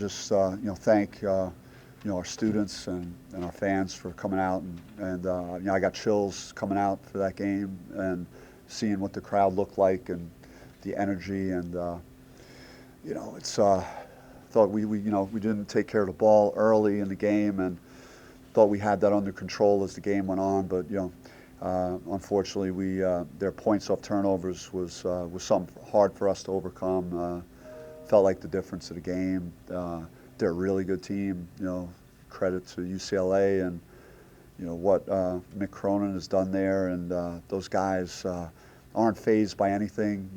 Just thank our students and our fans for coming out and I got chills coming out for that game and seeing what the crowd looked like and the energy and it's thought we didn't take care of the ball early in the game and thought we had that under control as the game went on, but unfortunately their points off turnovers was something hard for us to overcome. Felt like the difference of the game. They're a really good team. Credit to UCLA and what Mick Cronin has done there, and those guys aren't fazed by anything.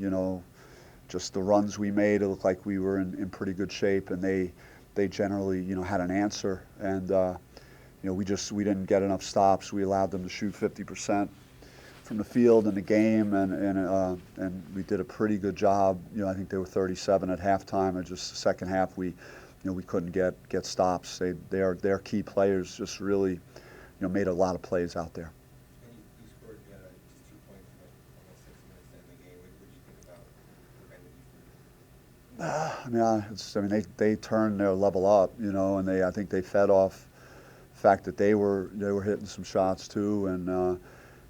Just the runs we made, it looked like we were in pretty good shape, and they generally had an answer, and we didn't get enough stops. We allowed them to shoot 50% from the field in the game, and we did a pretty good job. I think they were 37 at halftime, and just the second half we couldn't get stops. Their key players just really made a lot of plays out there. And you scored just 2 points in almost 6 minutes in the game. What did you think about preventing you from? They turned their level up, and I think they fed off the fact that they were hitting some shots too, and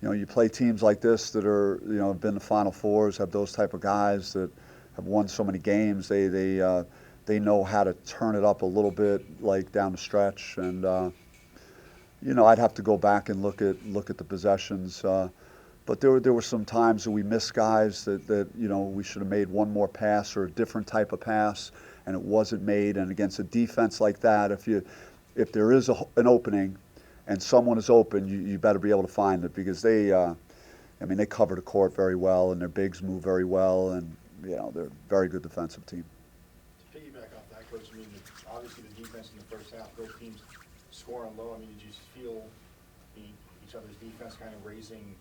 you play teams like this that are have been to Final Fours, have those type of guys that have won so many games. They know how to turn it up a little bit, like down the stretch, and I'd have to go back and look at the possessions. But there were some times that we missed guys that we should have made one more pass or a different type of pass, and it wasn't made. And against a defense like that, if there is an opening and someone is open, you better be able to find it, because they cover the court very well, and their bigs move very well, and they're a very good defensive team. To piggyback off that, Coach, obviously the defense in the first half, both teams scoring low. Did you feel each other's defense kind of raising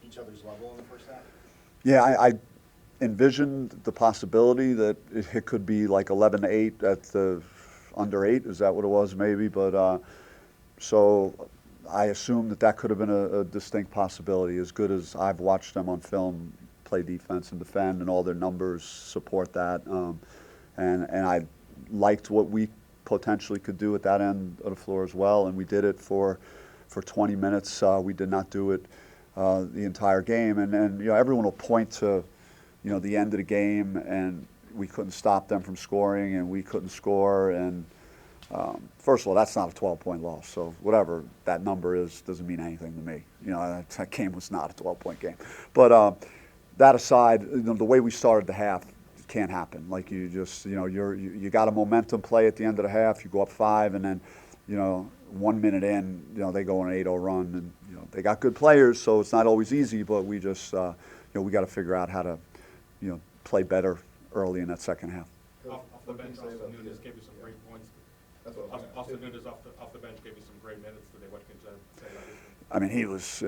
each other's level in the first half? Yeah, I envisioned the possibility that it could be like 11-8 at the under 8. Is that what it was? Maybe, but so I assumed that could have been a distinct possibility. As good as I've watched them on film play defense and defend, and all their numbers support that, and I liked what we potentially could do at that end of the floor as well, and we did it for 20 minutes. We did not do it the entire game, and everyone will point to the end of the game, and we couldn't stop them from scoring, and we couldn't score, and first of all, that's not a 12-point loss, so whatever that number is doesn't mean anything to me. That game was not a 12-point game. But that aside, the way we started the half, it can't happen. Like you just, you got a momentum play at the end of the half, you go up 5, and then, 1 minute in, they go on an 8-0 run, and they got good players, so it's not always easy. But we just, we got to figure out how to, play better early in that second half. Off the bench, Austin Nunez gave you some great points. Austin Nunez off the bench gave you some great minutes today. What can you say about this? He was.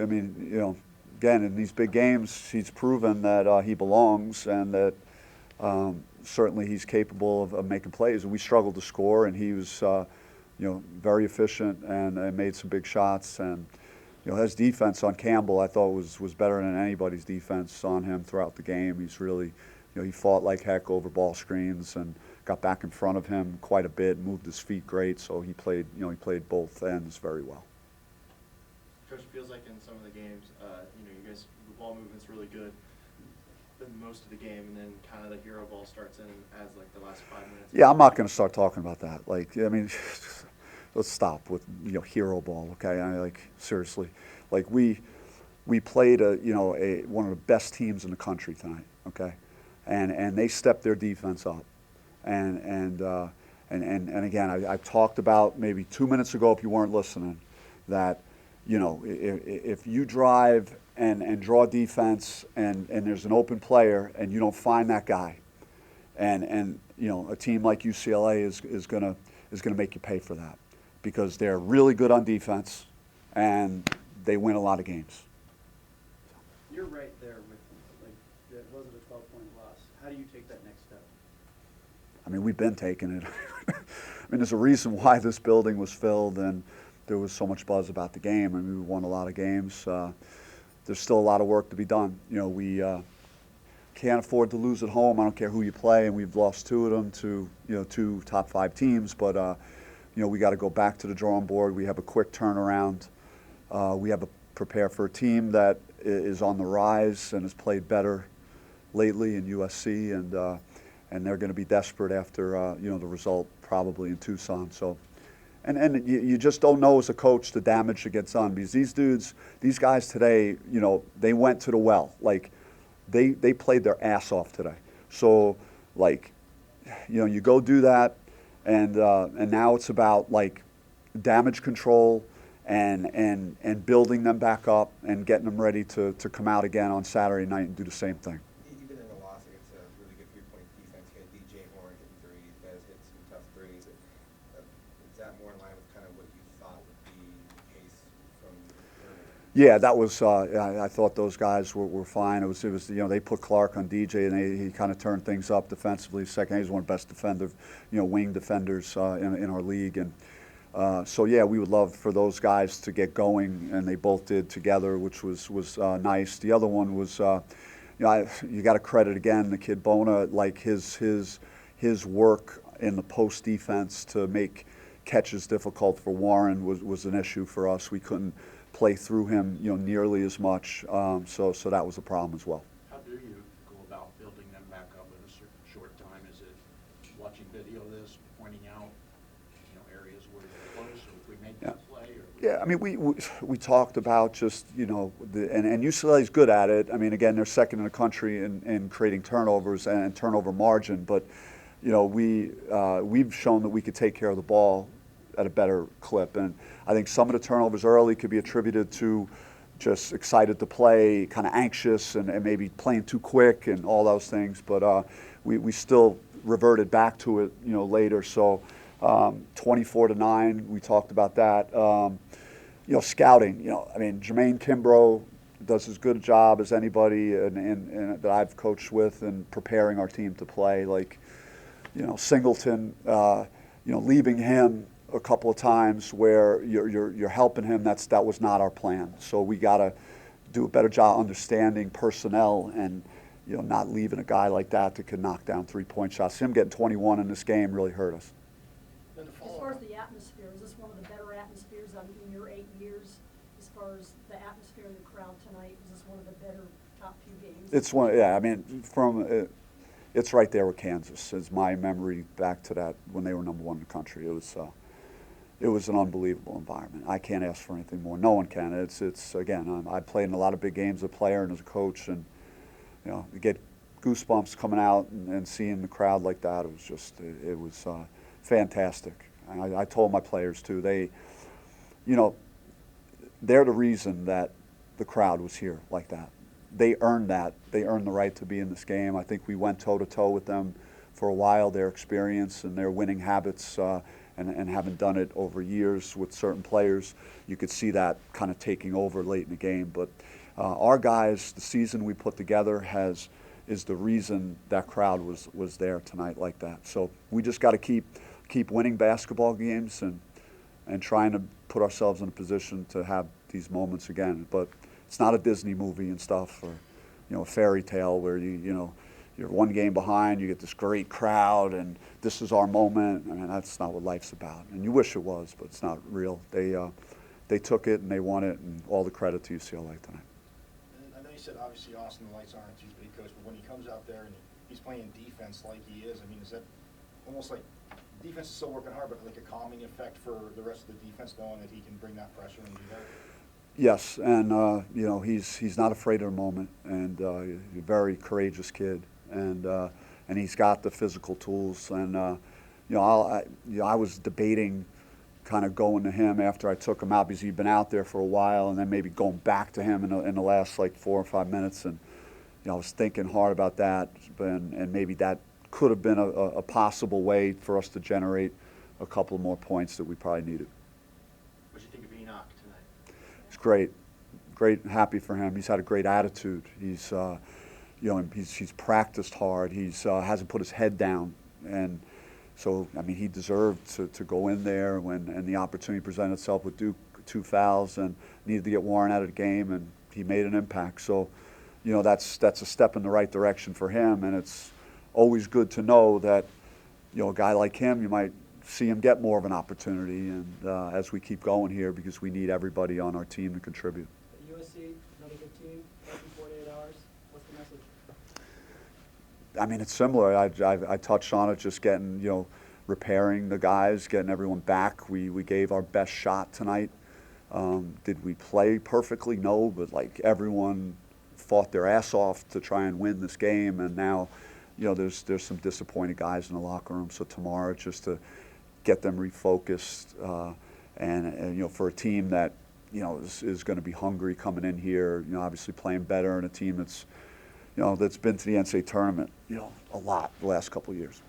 Again, in these big games, he's proven that he belongs, and that certainly he's capable of making plays. And we struggled to score, and he was, very efficient and made some big shots. And his defense on Campbell, I thought was better than anybody's defense on him throughout the game. He's really, he fought like heck over ball screens and got back in front of him quite a bit, moved his feet great. So he played both ends very well. Coach, it feels like in some of the games, you guys, the ball movement's really good in most of the game, and then kind of the hero ball starts in as like the last 5 minutes. Yeah, I'm not going to start talking about that. Let's stop with hero ball, okay? Seriously, we played one of the best teams in the country tonight, okay? And they stepped their defense up, and again, I talked about maybe 2 minutes ago, if you weren't listening, that if you drive and draw defense and there's an open player and you don't find that guy, and a team like UCLA is gonna make you pay for that, because they're really good on defense and they win a lot of games. You're right there with it wasn't a 12-point loss. How do you take that next step? We've been taking it. There's a reason why this building was filled and there was so much buzz about the game. We won a lot of games. There's still a lot of work to be done. can't afford to lose at home. I don't care who you play, and we've lost 2 of them to, you know, 2 top 5 teams. But you know, we got to go back to the drawing board. We have a quick turnaround. We have to prepare for a team that is on the rise and has played better lately in USC, and they're going to be desperate after you know, the result probably in Tucson. So. And you just don't know as a coach the damage that gets done, because these guys today, you know, they went to the well. Like, they played their ass off today. So, like, you know, you go do that, and now it's about, like, damage control and building them back up and getting them ready to come out again on Saturday night and do the same thing. Even in the loss against a really good three-point defense, you had DJ Horn hitting threes, you guys hit some tough threes. Is that more in line with kind of what you thought would be the case from earlier? Yeah, that was. I thought those guys were fine. It was. You know, they put Clark on DJ, and he kind of turned things up defensively. Second, he's one of the best wing defenders in our league, and so yeah, we would love for those guys to get going, and they both did together, which was nice. The other one was, you know, you got to credit again the kid Bona, like his work in the post defense to make catches difficult for Warren was an issue for us. We couldn't play through him, you know, nearly as much. So that was a problem as well. How do you go about building them back up in a short time? Is it watching video of this, pointing out, you know, areas where they're close, or if we make that play? Or Yeah, I mean, we talked about just, you know, and UCLA is good at it. I mean, again, they're second in the country in creating turnovers and turnover margin, but you know, we've shown that we could take care of the ball at a better clip. And I think some of the turnovers early could be attributed to just excited to play, kind of anxious, and maybe playing too quick and all those things. But we still reverted back to it, you know, later. So 24-9, we talked about that. You know, scouting. You know, I mean, Jermaine Kimbrough does as good a job as anybody and that I've coached with in preparing our team to play. Like, you know, Singleton, you know, leaving him a couple of times where you're helping him. That was not our plan. So we got to do a better job understanding personnel and, you know, not leaving a guy like that could knock down 3-point shots. Him getting 21 in this game really hurt us. As far as the atmosphere, is this one of the better atmospheres in your 8 years? As far as the atmosphere in the crowd tonight, is this one of the better top few games? It's one. Yeah, I mean, it's right there with Kansas. Is my memory back to that when they were #1 in the country. It was an unbelievable environment. I can't ask for anything more. No one can. It's again. I played in a lot of big games as a player and as a coach, and you know, you get goosebumps coming out and seeing the crowd like that. It was fantastic. And I told my players too. They, you know, they're the reason that the crowd was here like that. They earned that. They earned the right to be in this game. I think we went toe-to-toe with them for a while. Their experience and their winning habits, and having done it over years with certain players, you could see that kind of taking over late in the game. But our guys, the season we put together is the reason that crowd was there tonight like that. So we just got to keep winning basketball games and trying to put ourselves in a position to have these moments again. But it's not a Disney movie and stuff, or you know, a fairy tale where you're one game behind, you get this great crowd, and this is our moment. I mean, that's not what life's about. And you wish it was, but it's not real. They took it and they won it, and all the credit to UCLA tonight. And I know you said obviously Austin, the lights aren't too big, Coach, but when he comes out there and he's playing defense like he is, I mean, is that almost like defense is still working hard, but like a calming effect for the rest of the defense, knowing that he can bring that pressure and do that? Yes, and you know, he's not afraid of the moment, and he's a very courageous kid, and he's got the physical tools. And you know, I was debating kind of going to him after I took him out, because he'd been out there for a while, and then maybe going back to him in the last like 4 or 5 minutes. And you know, I was thinking hard about that, and maybe that could have been a possible way for us to generate a couple more points that we probably needed. What do you think of Enoch tonight? It's great, happy for him. He's had a great attitude. He's, you know, he's practiced hard. He's hasn't put his head down, and so I mean, he deserved to go in there and the opportunity presented itself with Duke, 2 fouls, and needed to get Warren out of the game, and he made an impact. So, you know, that's a step in the right direction for him, and it's always good to know that, you know, a guy like him, you might see him get more of an opportunity, and as we keep going here, because we need everybody on our team to contribute. USC, another good team, less than 48 hours. What's the message? I mean, it's similar. I touched on it, just getting, you know, repairing the guys, getting everyone back. We gave our best shot tonight. Did we play perfectly? No, but like everyone fought their ass off to try and win this game, and now, you know, there's some disappointed guys in the locker room. So tomorrow, it's just to get them refocused, and you know, for a team that, you know, is going to be hungry coming in here, you know, obviously playing better, and a team that's, you know, that's been to the NCAA tournament, you know, a lot the last couple of years.